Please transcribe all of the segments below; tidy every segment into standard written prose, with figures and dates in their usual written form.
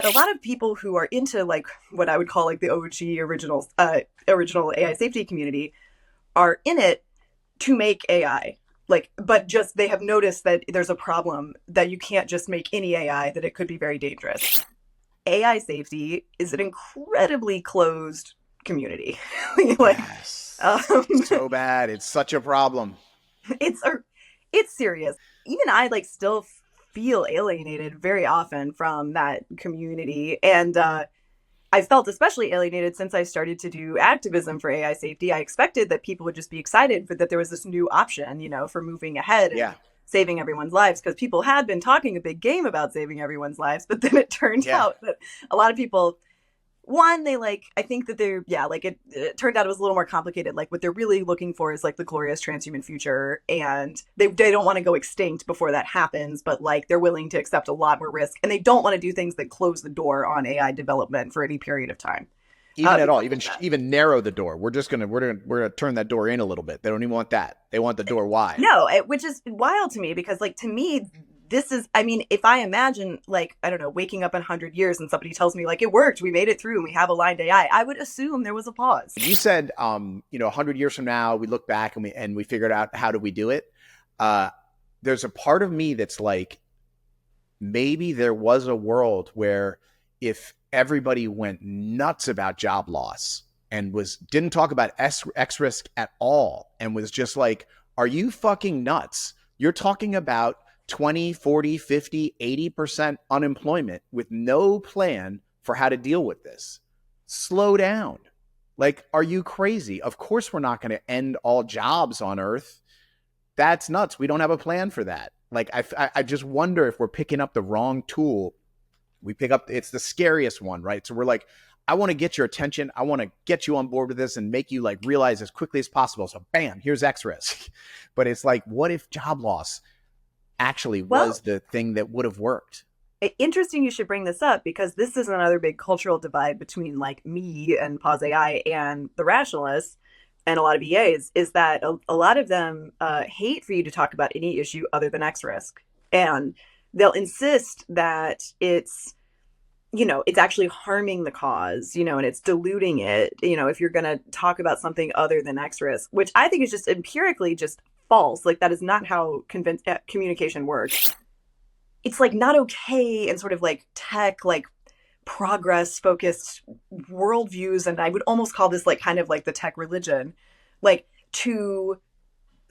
A lot of people who are into like what I would call like the OG original AI safety community are in it to make AI. Like, but just they have noticed that there's a problem that you can't just make any AI, that it could be very dangerous. AI safety is an incredibly closed community. like, um, Yes. So bad. It's such a problem. it's a, it's serious. Even I like still feel alienated very often from that community, and I felt especially alienated since I started to do activism for AI safety. I expected that people would just be excited for that there was this new option, for moving ahead and Yeah. saving everyone's lives, because people had been talking a big game about saving everyone's lives, but then it turned Yeah. out that a lot of people, one, they like, I think that they're, yeah, like it turned out it was a little more complicated. Like what they're really looking for is like the glorious transhuman future, and they don't want to go extinct before that happens, but like they're willing to accept a lot more risk, and they don't want to do things that close the door on AI development for any period of time. Even at all, Because even of that. even narrow the door. We're gonna turn that door in a little bit. They don't even want that. They want the door wide. No, which is wild to me, because like to me, this is, I mean, if I imagine like, I don't know, waking up in 100 years and somebody tells me like it worked, we made it through and we have aligned AI, I would assume there was a pause. You said, 100 years from now, we look back and we figured out how do we do it. Uh, there's a part of me that's like, maybe there was a world where if everybody went nuts about job loss and didn't talk about X risk at all and was just like, are you fucking nuts? You're talking about 20, 40, 50, 80% unemployment with no plan for how to deal with this. Slow down. Like, are you crazy? Of course, we're not going to end all jobs on Earth. That's nuts. We don't have a plan for that. Like, I just wonder if we're picking up the wrong tool. It's the scariest one, right? So we're like, I want to get your attention. I want to get you on board with this and make you like realize as quickly as possible. So bam, here's X risk. But it's like, what if job loss actually Well, was the thing that would have worked? interesting you should bring this up, because this is another big cultural divide between like me and Pause AI and the rationalists and a lot of EAs, is that a lot of them hate for you to talk about any issue other than X risk. And they'll insist that it's actually harming the cause, and it's diluting it, if you're going to talk about something other than X risk, which I think is just empirically just false. Like that is not how communication works. It's like not okay in sort of like tech, like progress focused worldviews. And I would almost call this like kind of like the tech religion, like to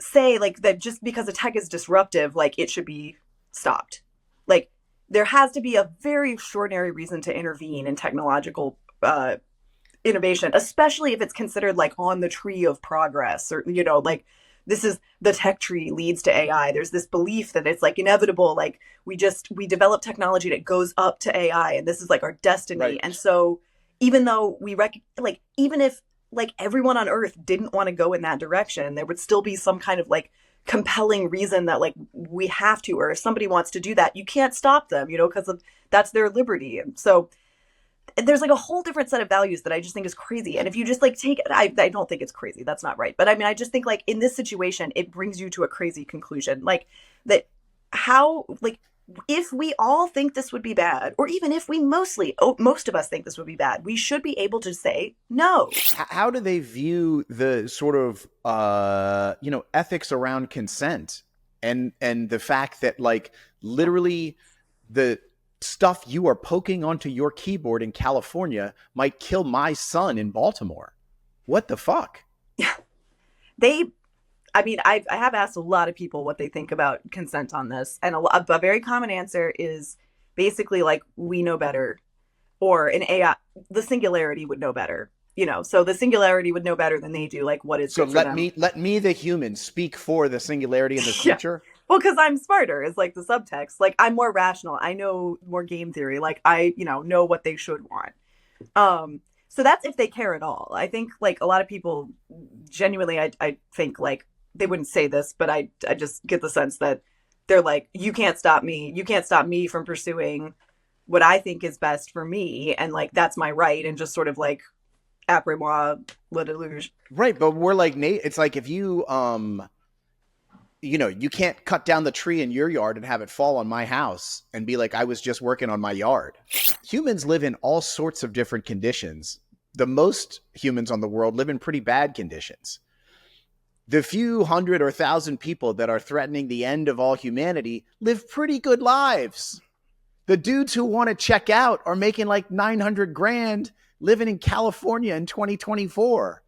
say like that just because a tech is disruptive, like it should be stopped. Like there has to be a very extraordinary reason to intervene in technological innovation, especially if it's considered like on the tree of progress, or like this is the tech tree leads to AI. There's this belief that it's like inevitable, like we develop technology that goes up to AI, and this is like our destiny. Right. And so even though like even if like everyone on Earth didn't want to go in that direction, there would still be some kind of like compelling reason that like we have to, or if somebody wants to do that, you can't stop them, because of that's their liberty. And so there's like a whole different set of values that I just think is crazy. And if you just like take it, I don't think it's crazy. That's not right. But I mean, I just think like in this situation, it brings you to a crazy conclusion. Like that, how, like, if we all think this would be bad, or even if we most of us think this would be bad, we should be able to say no. How do they view the sort of ethics around consent and the fact that like literally the stuff you are poking onto your keyboard in California might kill my son in Baltimore? What the fuck? They, I mean, I have asked a lot of people what they think about consent on this, and a very common answer is basically like we know better, or an AI, the singularity would know better. So the singularity would know better than they do, like what is So good for let them. me the human speak for the singularity in the Yeah. future. Well, because I'm smarter is like the subtext. Like I'm more rational. I know more game theory. Like I, know what they should want. So that's if they care at all. I think like a lot of people genuinely, I think like they wouldn't say this, but I just get the sense that they're like, you can't stop me. You can't stop me from pursuing what I think is best for me. And like, that's my right. And just sort of like, après moi, le deluge. Right, but we're like Nate. It's like if you You can't cut down the tree in your yard and have it fall on my house and be like, I was just working on my yard. Humans live in all sorts of different conditions. The most humans on the world live in pretty bad conditions. The few hundred or thousand people that are threatening the end of all humanity live pretty good lives. The dudes who want to check out are making like 900 grand living in California in 2024.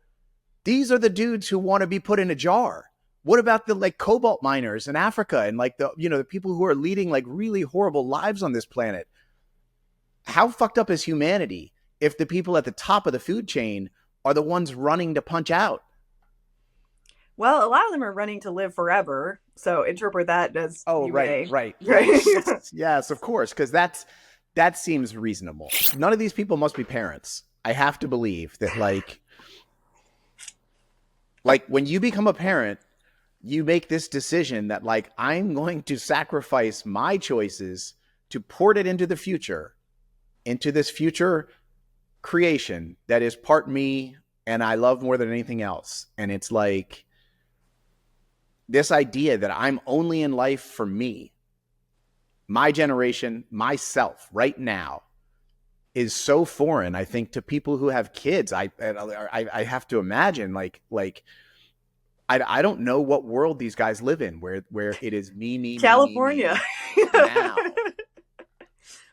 These are the dudes who want to be put in a jar. What about the like cobalt miners in Africa and like the people who are leading like really horrible lives on this planet? How fucked up is humanity if the people at the top of the food chain are the ones running to punch out? Well, a lot of them are running to live forever. So interpret that as Oh, you right, may. right. Right. Yes. Yes, of course, because that seems reasonable. None of these people must be parents. I have to believe that like when you become a parent, you make this decision that like I'm going to sacrifice my choices to port it into the future, into this future creation that is part me and I love more than anything else. And it's like this idea that I'm only in life for me, my generation, myself right now is so foreign, I think, to people who have kids. I have to imagine I don't know what world these guys live in where it is California. me now.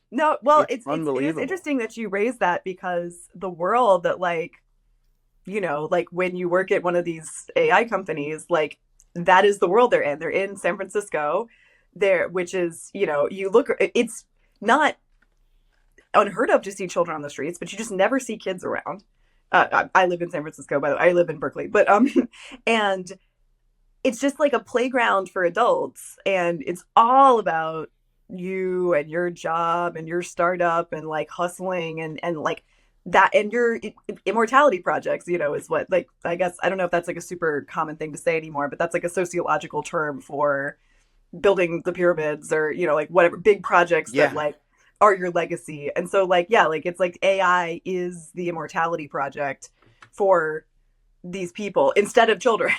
No, well, It's it is unbelievable. interesting that you raise that because the world that like when you work at one of these AI companies, like that is the world they're in. They're in San Francisco, there, which is you look. It's not unheard of to see children on the streets, but you just never see kids around. I live in San Francisco, by the way. I live in Berkeley, but and it's just like a playground for adults, and it's all about you and your job and your startup and like hustling and like that and your immortality projects, is what, like, I guess I don't know if that's like a super common thing to say anymore, but that's like a sociological term for building the pyramids or like whatever big projects that Yeah. like are your legacy. And so like yeah, like it's like AI is the immortality project for these people instead of children.